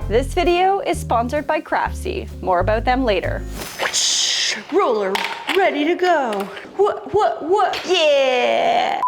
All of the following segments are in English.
This video is sponsored by CRAFTSY. More about them later. Roller, ready to go. What? Yeah!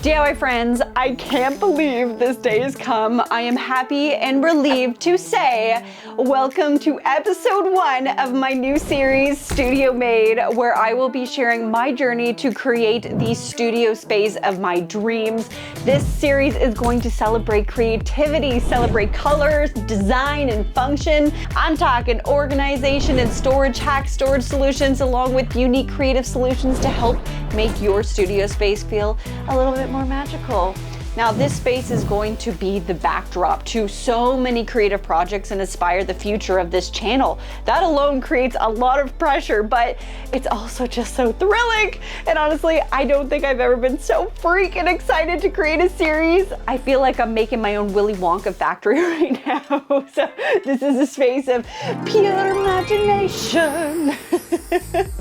DIY friends, I can't believe this day has come. I am happy and relieved to say welcome to episode 1 of my new series, Studio Made, where I will be sharing my journey to create the studio space of my dreams. This series is going to celebrate creativity, celebrate colors, design, and function. I'm talking organization and storage hacks, storage solutions, along with unique creative solutions to help make your studio space feel a little bit more magical. Now, this space is going to be the backdrop to so many creative projects and inspire the future of this channel. That alone creates a lot of pressure, but it's also just so thrilling. And honestly, I don't think I've ever been so freaking excited to create a series. I feel like I'm making my own Willy Wonka factory right now. So this is a space of pure imagination.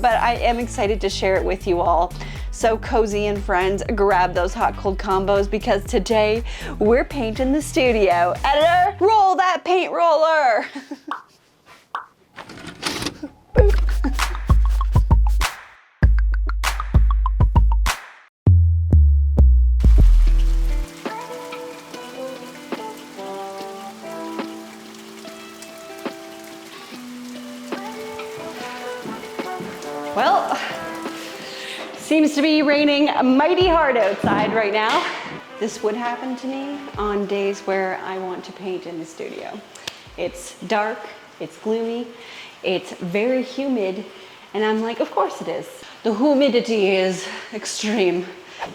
But I am excited to share it with you all. So cozy and friends, grab those hot cold combos because today we're painting the studio. Editor, roll that paint roller. Well, seems to be raining mighty hard outside right now. This would happen to me on days where I want to paint in the studio. It's dark, it's gloomy, it's very humid, and I'm like, of course it is. The humidity is extreme.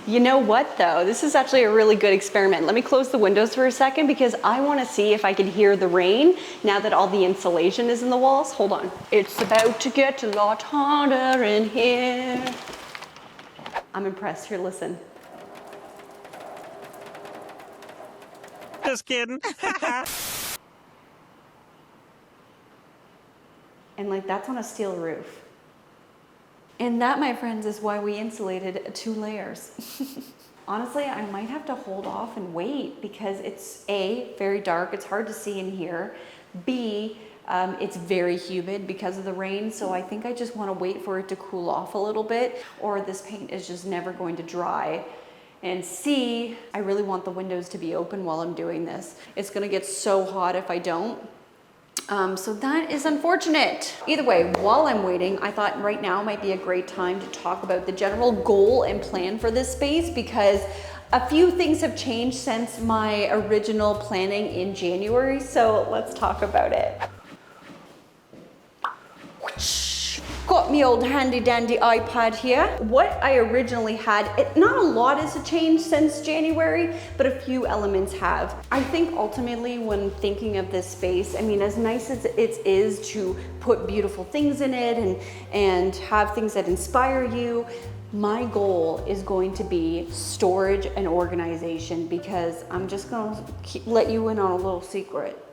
You know what though? This is actually a really good experiment. Let me close the windows for a second because I want to see if I can hear the rain now that all the insulation is in the walls. Hold on. It's about to get a lot hotter in here. I'm impressed. Here, listen. Just kidding. And like, that's on a steel roof. And that, my friends, is why we insulated 2 layers. Honestly, I might have to hold off and wait because it's A, very dark. It's hard to see in here. B, it's very humid because of the rain, so I think I just want to wait for it to cool off a little bit, or this paint is just never going to dry. And C, I really want the windows to be open while I'm doing this. It's going to get so hot if I don't. So that is unfortunate. Either way, while I'm waiting, I thought right now might be a great time to talk about the general goal and plan for this space because a few things have changed since my original planning in January, so let's talk about it. Got me old handy dandy iPad here. What I originally had, not a lot has changed since January, but a few elements have. I think ultimately when thinking of this space, I mean, as nice as it is to put beautiful things in it and have things that inspire you, my goal is going to be storage and organization because I'm just gonna let you in on a little secret.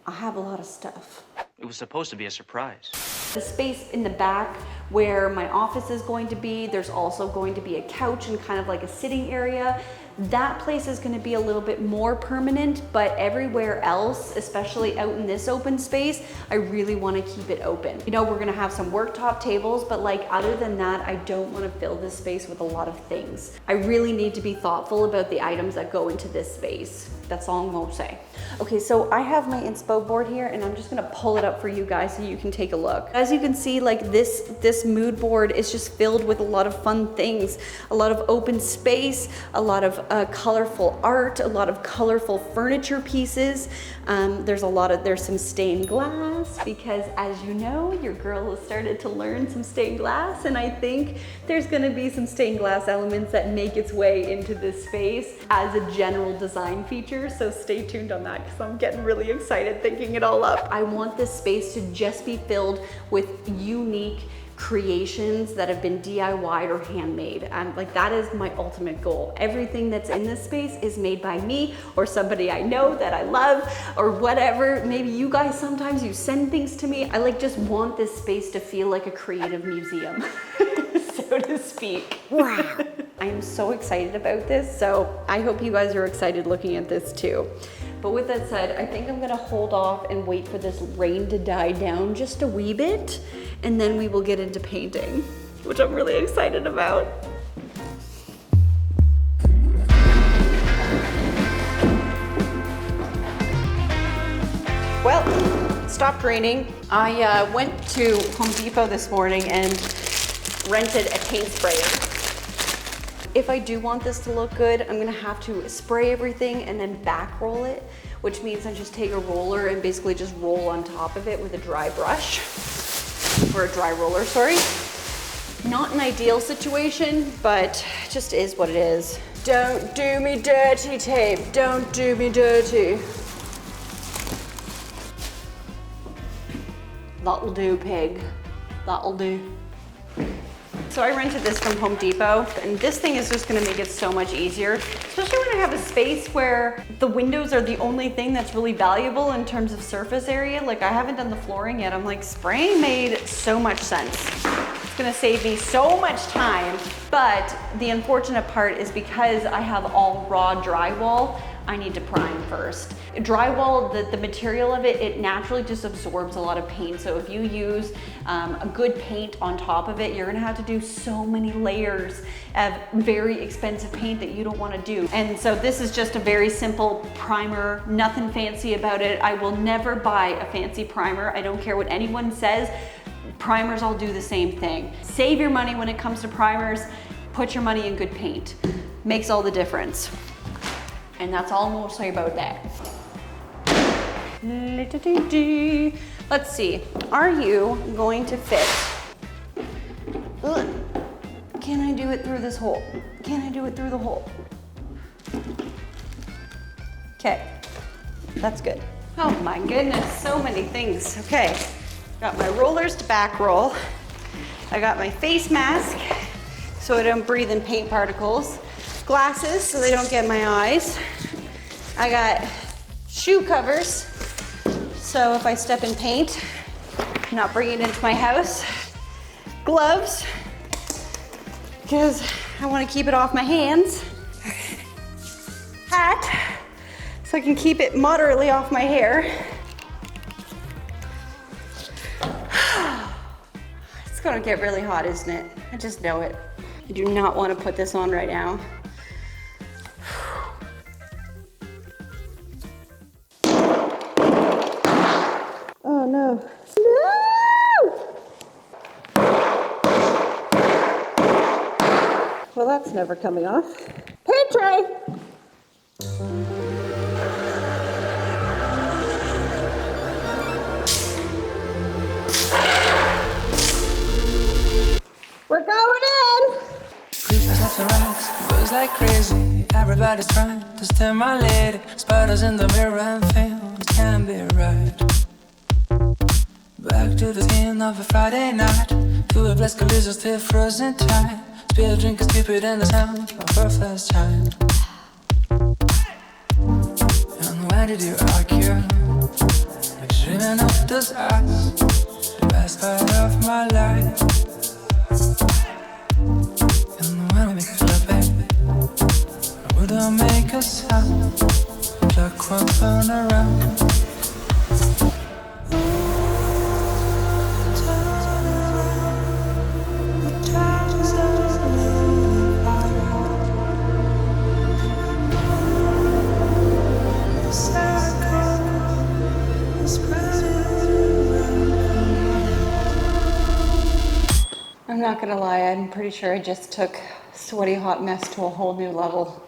I have a lot of stuff. It was supposed to be a surprise. The space in the back where my office is going to be, there's also going to be a couch and kind of like a sitting area. That place is going to be a little bit more permanent, but everywhere else, especially out in this open space, I really want to keep it open. You know, we're going to have some worktop tables, but like other than that, I don't want to fill this space with a lot of things. I really need to be thoughtful about the items that go into this space. That's all I'm going to say. Okay, so I have my inspo board here and I'm just gonna pull it up for you guys so you can take a look. As you can see, like this mood board is just filled with a lot of fun things, a lot of open space, a lot of colorful art, a lot of colorful furniture pieces. There's some stained glass because as you know, your girl has started to learn some stained glass, and I think there's gonna be some stained glass elements that make its way into this space as a general design feature, so stay tuned on that because I'm getting really excited thinking it all up. I want this space to just be filled with unique creations that have been DIY'd or handmade. Like that is my ultimate goal. Everything that's in this space is made by me or somebody I know that I love or whatever. Maybe you guys, sometimes you send things to me. I just want this space to feel like a creative museum, so to speak. Wow. I am so excited about this, so I hope you guys are excited looking at this too. But with that said, I think I'm gonna hold off and wait for this rain to die down just a wee bit, and then we will get into painting, which I'm really excited about. Well, it stopped raining. I went to Home Depot this morning and rented a paint sprayer. If I do want this to look good, I'm gonna have to spray everything and then back roll it, which means I just take a roller and basically just roll on top of it with a dry brush, or a dry roller, sorry. Not an ideal situation, but it just is what it is. Don't do me dirty, tape. Don't do me dirty. That'll do, pig. That'll do. So I rented this from Home Depot, and this thing is just gonna make it so much easier, especially when I have a space where the windows are the only thing that's really valuable in terms of surface area. Like, I haven't done the flooring yet. I'm like, spraying made so much sense. It's gonna save me so much time, but the unfortunate part is because I have all raw drywall, I need to prime first. Drywall, the material of it, it naturally just absorbs a lot of paint. So if you use a good paint on top of it, you're gonna have to do so many layers of very expensive paint that you don't wanna do. And so this is just a very simple primer, nothing fancy about it. I will never buy a fancy primer. I don't care what anyone says. Primers all do the same thing. Save your money when it comes to primers. Put your money in good paint. Makes all the difference. And that's all I'm gonna say about that. Let's see, are you going to fit? Ugh. Can I do it through this hole? Can I do it through the hole? Okay, that's good. Oh my goodness, so many things. Okay, got my rollers to back roll. I got my face mask so I don't breathe in paint particles. Glasses so they don't get my eyes. I got shoe covers so if I step in paint, I'm not bringing it into my house. Gloves because I want to keep it off my hands. Hat so I can keep it moderately off my hair. It's gonna get really hot, isn't it? I just know it. I do not want to put this on right now. Oh no. No! Well, that's never coming off. Paint tray! We're going in! Creepers left and right, goes like crazy. Everybody's trying to steal my lady. Spiders in the mirror and film, it can't be right. Back to the scene of a Friday night. To a blessed collision still frozen tight. Spill a drink and skip it in the sound of her first child. And why did you argue? Like dreaming of those eyes, the best part of my life. And when we make love, baby, I wouldn't make a sound. Clock won't turn around. I'm not gonna lie, I'm pretty sure I just took Sweaty Hot Mess to a whole new level.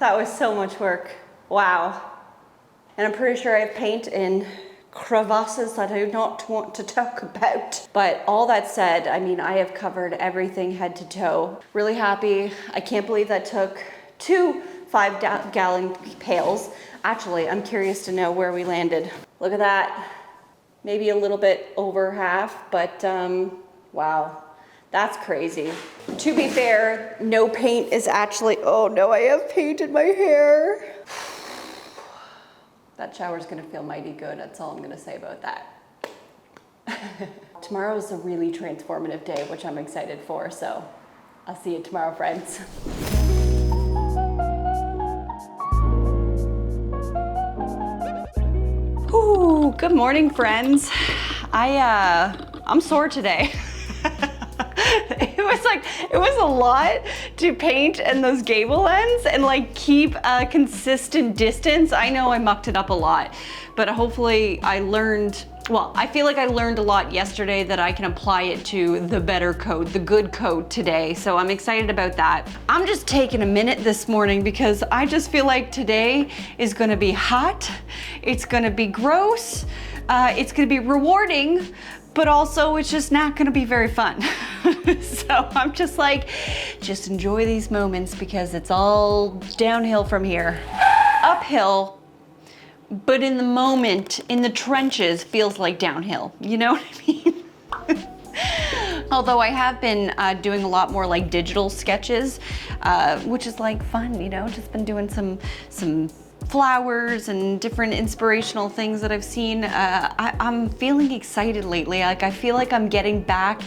That was so much work. Wow. And I'm pretty sure I have paint in crevasses that I do not want to talk about. But all that said, I mean, I have covered everything head to toe. Really happy. I can't believe that took 2 5-gallon pails. Actually, I'm curious to know where we landed. Look at that. Maybe a little bit over half, but wow, that's crazy. To be fair, no paint is actually, oh no, I have paint in my hair. That shower's gonna feel mighty good. That's all I'm gonna say about that. Tomorrow is a really transformative day, which I'm excited for. So I'll see you tomorrow, friends. Ooh, good morning, friends. I'm sore today. It was a lot to paint and those gable ends and like keep a consistent distance. I know I mucked it up a lot, but hopefully I learned, well, I feel like I learned a lot yesterday that I can apply it to the better coat, the good coat today. So I'm excited about that. I'm just taking a minute this morning because I just feel like today is gonna be hot. It's gonna be gross. It's gonna be rewarding, but also it's just not gonna be very fun. So I'm just like, just enjoy these moments because it's all downhill from here. Uphill, but in the moment, in the trenches, feels like downhill. You know what I mean? Although I have been doing a lot more like digital sketches, which is like fun, you know, just been doing some flowers and different inspirational things that I've seen. I'm feeling excited lately. Like I feel like I'm getting back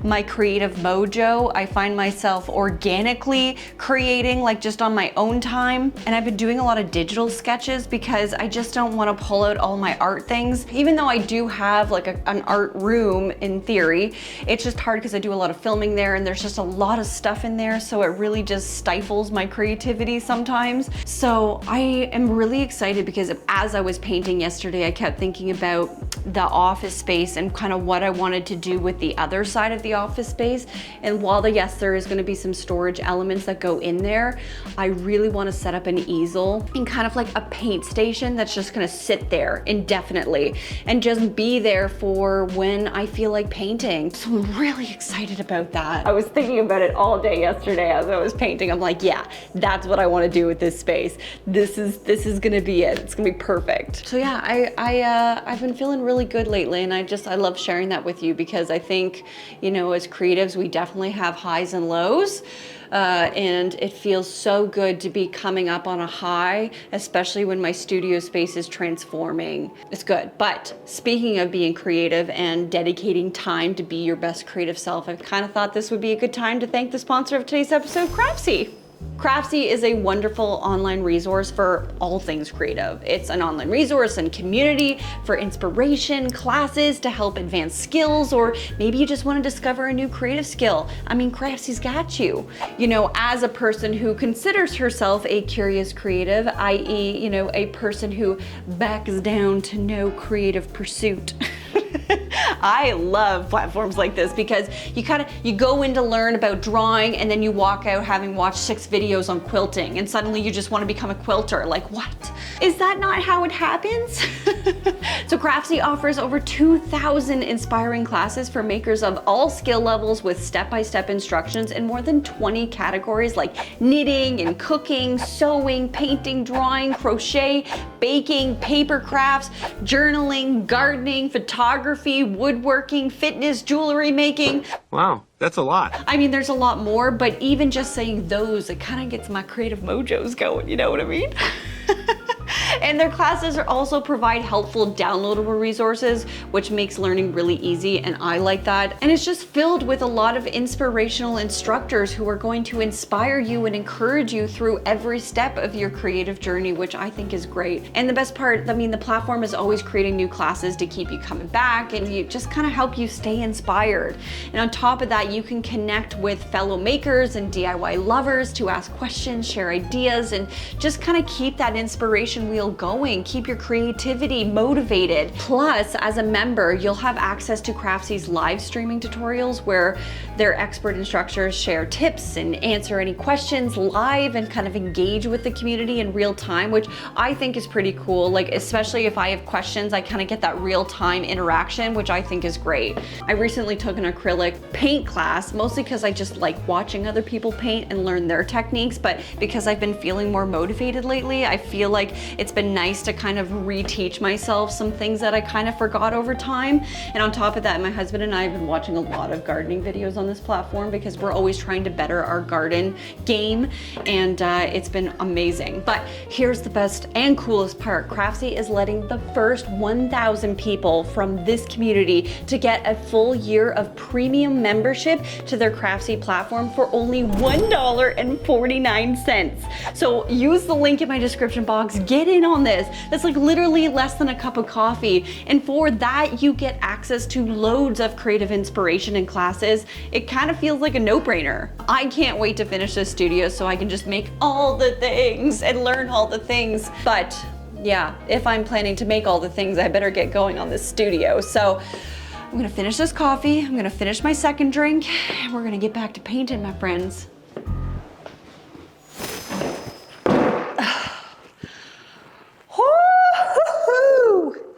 my creative mojo. I find myself organically creating like just on my own time. And I've been doing a lot of digital sketches because I just don't want to pull out all my art things. Even though I do have like an art room in theory, it's just hard because I do a lot of filming there and there's just a lot of stuff in there. So it really just stifles my creativity sometimes. So I am really excited because as I was painting yesterday, I kept thinking about the office space and kind of what I wanted to do with the other side of the office space. And while yes, there is going to be some storage elements that go in there, I really want to set up an easel and kind of like a paint station that's just going to sit there indefinitely and just be there for when I feel like painting. So I'm really excited about that. I was thinking about it all day yesterday as I was painting. I'm like, yeah, that's what I want to do with this space. This is going to be it. It's going to be perfect. So yeah, I've been feeling really good lately, and I love sharing that with you because I think, you know, as creatives, we definitely have highs and lows. And it feels so good to be coming up on a high, especially when my studio space is transforming. It's good. But speaking of being creative and dedicating time to be your best creative self, I kind of thought this would be a good time to thank the sponsor of today's episode, CRAFTSY. CRAFTSY is a wonderful online resource for all things creative. It's an online resource and community for inspiration, classes to help advance skills, or maybe you just want to discover a new creative skill. I mean, CRAFTSY's got you. You know, as a person who considers herself a curious creative, i.e., you know, a person who backs down to no creative pursuit. I love platforms like this because you go in to learn about drawing and then you walk out having watched 6 videos on quilting and suddenly you just want to become a quilter. Like, what? Is that not how it happens? So CRAFTSY offers over 2,000 inspiring classes for makers of all skill levels with step-by-step instructions in more than 20 categories like knitting and cooking, sewing, painting, drawing, crochet, baking, paper crafts, journaling, gardening, photography, woodworking, fitness, jewelry making. Wow, that's a lot. I mean, there's a lot more, but even just saying those, it kind of gets my creative mojos going, you know what I mean? And their classes also provide helpful downloadable resources, which makes learning really easy, and I like that. And it's just filled with a lot of inspirational instructors who are going to inspire you and encourage you through every step of your creative journey, which I think is great. And the best part, I mean, the platform is always creating new classes to keep you coming back and you just kind of help you stay inspired. And on top of that, you can connect with fellow makers and DIY lovers to ask questions, share ideas, and just kind of keep that inspiration wheel feel going, keep your creativity motivated. Plus, as a member, you'll have access to CRAFTSY's live streaming tutorials where their expert instructors share tips and answer any questions live and kind of engage with the community in real time, which I think is pretty cool. Like, especially if I have questions, I kind of get that real time interaction, which I think is great. I recently took an acrylic paint class, mostly because I just like watching other people paint and learn their techniques, but because I've been feeling more motivated lately, I feel like it's been nice to kind of reteach myself some things that I kind of forgot over time. And on top of that, my husband and I have been watching a lot of gardening videos on this platform because we're always trying to better our garden game, and it's been amazing. But here's the best and coolest part. CRAFTSY is letting the first 1,000 people from this community to get a full year of premium membership to their CRAFTSY platform for only $1.49. So use the link in my description box, get in on this. That's like literally less than a cup of coffee. And for that, you get access to loads of creative inspiration and classes. It kind of feels like a no-brainer. I can't wait to finish this studio so I can just make all the things and learn all the things. But yeah, if I'm planning to make all the things, I better get going on this studio. So I'm gonna finish this coffee, I'm gonna finish my second drink, and we're gonna get back to painting, my friends.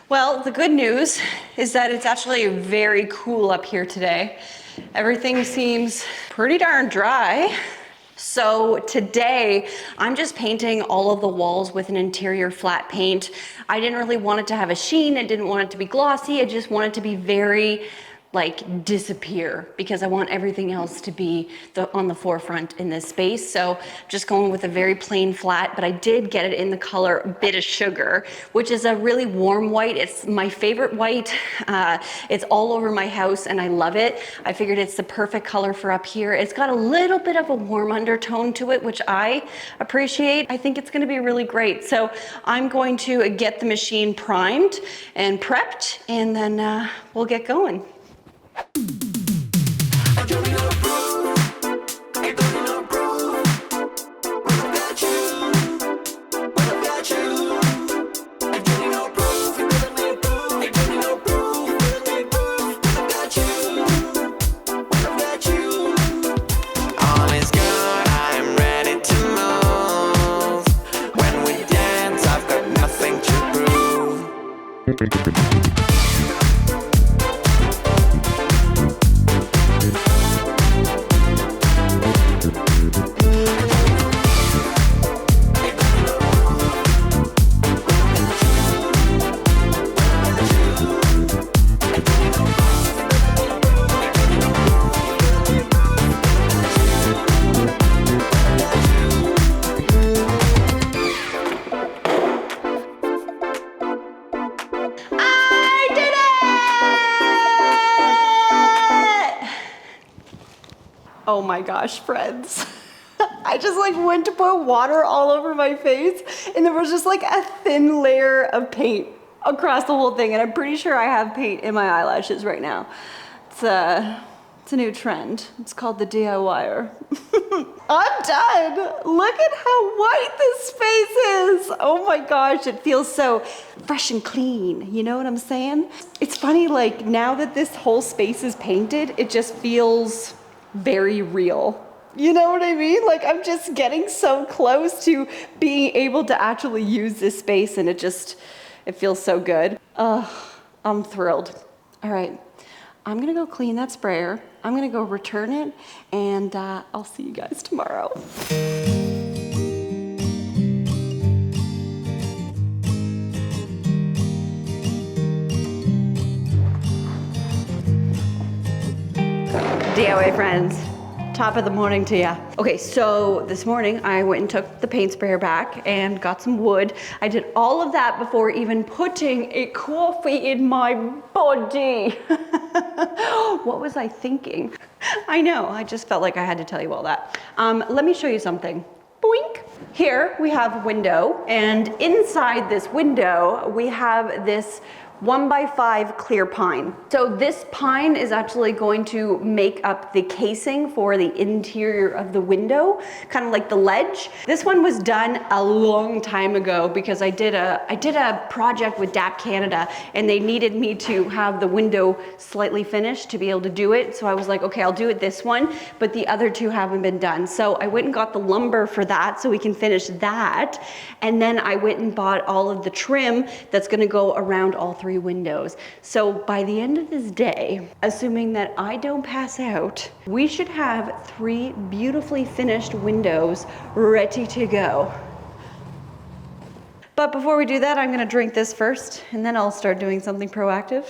Well, the good news is that it's actually very cool up here today. Everything seems pretty darn dry. So today, I'm just painting all of the walls with an interior flat paint. I didn't really want it to have a sheen. I didn't want it to be glossy. I just want it to be very like disappear because I want everything else to be on the forefront in this space. So just going with a very plain flat, but I did get it in the color Bitter Sugar, which is a really warm white. It's my favorite white. It's all over my house and I love it. I figured it's the perfect color for up here. It's got a little bit of a warm undertone to it, which I appreciate. I think it's gonna be really great. So I'm going to get the machine primed and prepped, and then we'll get going. Oh my gosh, friends. I just like went to put water all over my face and there was just like a thin layer of paint across the whole thing, and I'm pretty sure I have paint in my eyelashes right now. It's a new trend. It's called the DIYer. I'm done. Look at how white this space is. Oh my gosh, it feels so fresh and clean. You know what I'm saying? It's funny, like now that this whole space is painted, it just feels very real. You know what I mean? Like I'm just getting so close to being able to actually use this space, and it feels so good. I'm thrilled. All right, I'm gonna go clean that sprayer. I'm gonna go return it, and I'll see you guys tomorrow. DIY friends, top of the morning to ya. Okay, so this morning I went and took the paint sprayer back and got some wood. I did all of that before even putting a coffee in my body. What was I thinking? I know, I just felt like I had to tell you all that. Let me show you something. Boink. Here we have a window, and inside this window we have this 1x5 clear pine. So this pine is actually going to make up the casing for the interior of the window, kind of like the ledge. This one was done a long time ago because I did a project with DAP Canada and they needed me to have the window slightly finished to be able to do it. So I was like, okay, I'll do it this one, but the other two haven't been done. So I went and got the lumber for that so we can finish that. And then I went and bought all of the trim that's gonna go around all three windows. So by the end of this day, assuming that I don't pass out, we should have 3 beautifully finished windows ready to go. But before we do that, I'm gonna drink this first and then I'll start doing something proactive.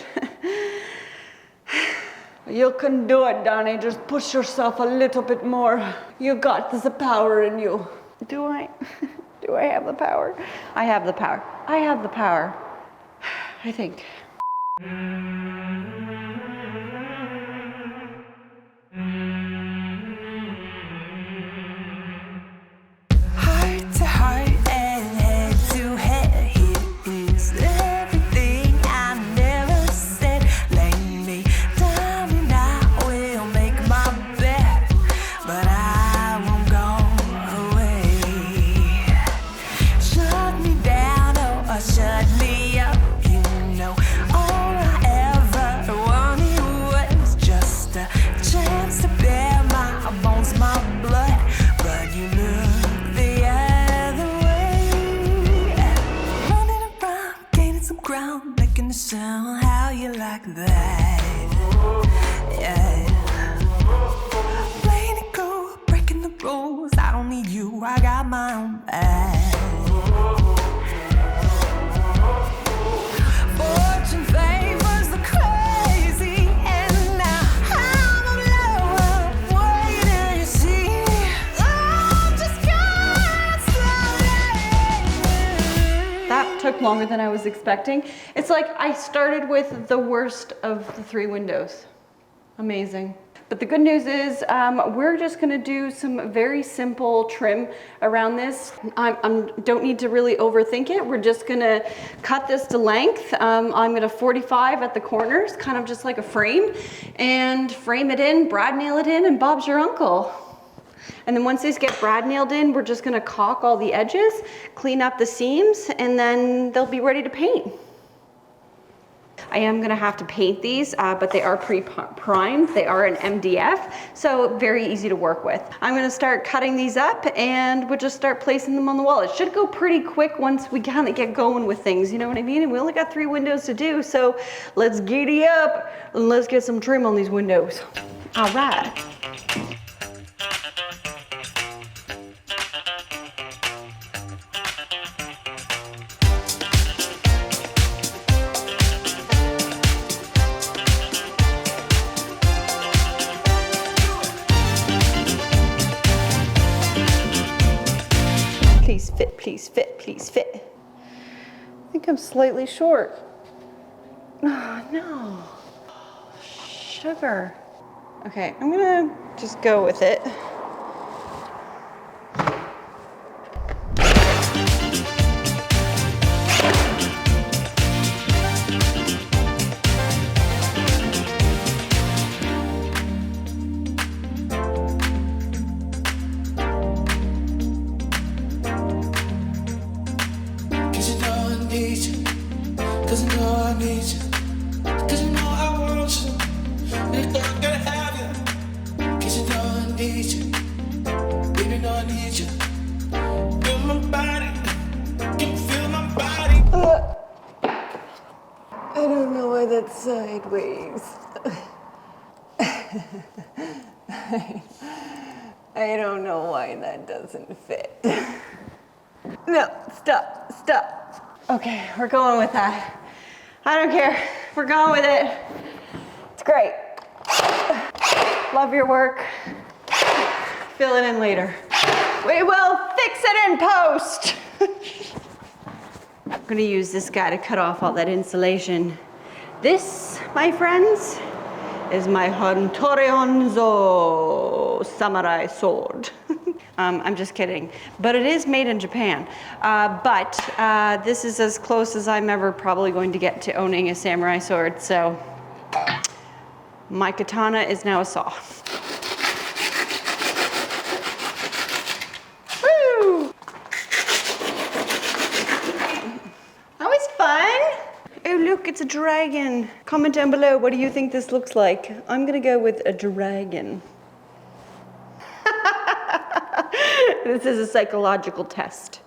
You can do it, Danie. Just push yourself a little bit more. You got the power in you. Do I? Do I have the power? I have the power. I have the power. I think. Heart to heart and head to head. Here is everything I never said. Lay me down and I will make my bed, but I won't go away. Shut me down or shut me up. You know all I ever wanted was just a chance to bear my bones, my blood, but you look the other way. Running around, gaining some ground, making a sound. How you like that? Yeah. Playing it cool, breaking the rules. I don't need you, I got my own bag. Fortune favors the crazy, and now I'm alone. Wait till you see. Oh, just got slowly. That took longer than I was expecting. It's like I started with the worst of the 3 windows. Amazing. But the good news is we're just gonna do some very simple trim around this. I don't need to really overthink it. We're just gonna cut this to length. I'm gonna 45 at the corners, kind of just like a frame, and frame it in, brad nail it in, and Bob's your uncle. And then once these get brad nailed in, we're just gonna caulk all the edges, clean up the seams, and then they'll be ready to paint. I am gonna have to paint these, but they are pre-primed. They are an MDF, so very easy to work with. I'm gonna start cutting these up and we'll just start placing them on the wall. It should go pretty quick once we kind of get going with things, you know what I mean? And we only got 3 windows to do, so let's giddy up and let's get some trim on these windows. All right. Please fit, please fit, please fit. I think I'm slightly short. Oh, no. Sugar. Okay, I'm gonna just go with it. Cause you know I need you. Cause you know I want you. And I gotta have you. Cause you know I need you. Baby, know I need you. Feel my body. Can you feel my body? I don't know why that's sideways. I don't know why that doesn't fit. No, stop, stop. Okay, we're going with that. I don't care, we're going with it. It's great. Love your work. Fill it in later. We will fix it in post. I'm gonna use this guy to cut off all that insulation. This, my friends, is my Hontori Honzo samurai sword. I'm just kidding, but it is made in Japan. This is as close as I'm ever probably going to get to owning a samurai sword, so my katana is now a saw. Woo! That was fun. Oh look, it's a dragon. Comment down below, what do you think this looks like? I'm gonna go with a dragon. This is a psychological test.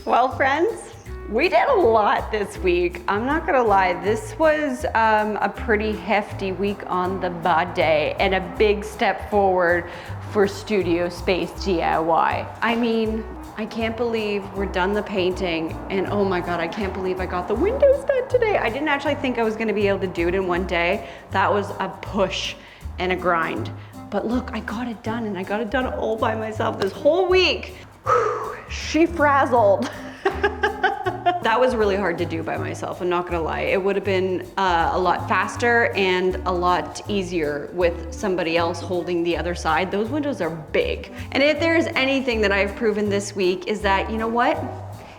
Well, friends, we did a lot this week. I'm not gonna lie, this was a pretty hefty week on the body and a big step forward for studio space DIY. I mean, I can't believe we're done the painting, and oh my God, I can't believe I got the windows done today. I didn't actually think I was gonna be able to do it in one day. That was a push and a grind. But look, I got it done, and I got it done all by myself this whole week. Whew, she frazzled. That was really hard to do by myself, I'm not gonna lie. It would have been a lot faster and a lot easier with somebody else holding the other side. Those windows are big. And if there's anything that I've proven this week is that, you know what?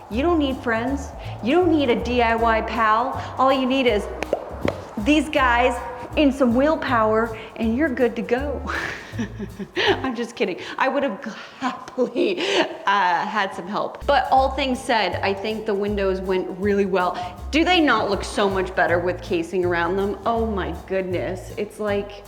You don't need friends. You don't need a DIY pal. All you need is these guys and some willpower, and you're good to go. I'm just kidding. I would have happily had some help. But all things said, I think the windows went really well. Do they not look so much better with casing around them? Oh my goodness. It's like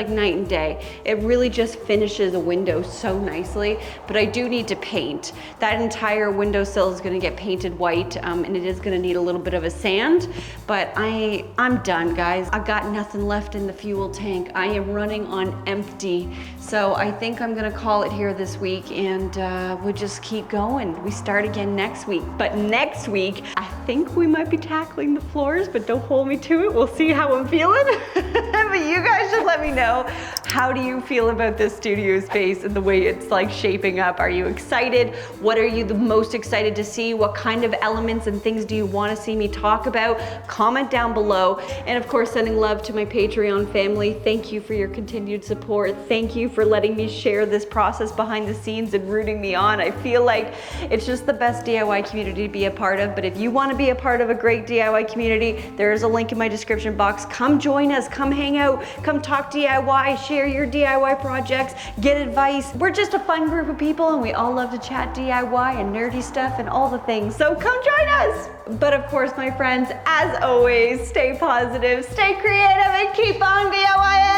night and day. It really just finishes a window so nicely, but I do need to paint. That entire windowsill is gonna get painted white, and it is gonna need a little bit of a sand, but I'm done, guys. I've got nothing left in the fuel tank. I am running on empty. So I think I'm gonna call it here this week, and we'll just keep going. We start again next week. But next week, I think we might be tackling the floors, but don't hold me to it. We'll see how I'm feeling. But you guys just let me know, how do you feel about this studio space and the way it's like shaping up? Are you excited? What are you the most excited to see? What kind of elements and things do you want to see me talk about? Comment down below. And of course, sending love to my Patreon family. Thank you for your continued support. Thank you for letting me share this process behind the scenes and rooting me on. I feel like it's just the best DIY community to be a part of. But if you want to be a part of a great DIY community, there is a link in my description box. Come join us, come hang out, come talk DIY, share your DIY projects, get advice. We're just a fun group of people, and we all love to chat DIY and nerdy stuff and all the things. So come join us. But of course, my friends, as always, stay positive, stay creative, and keep on DIYing.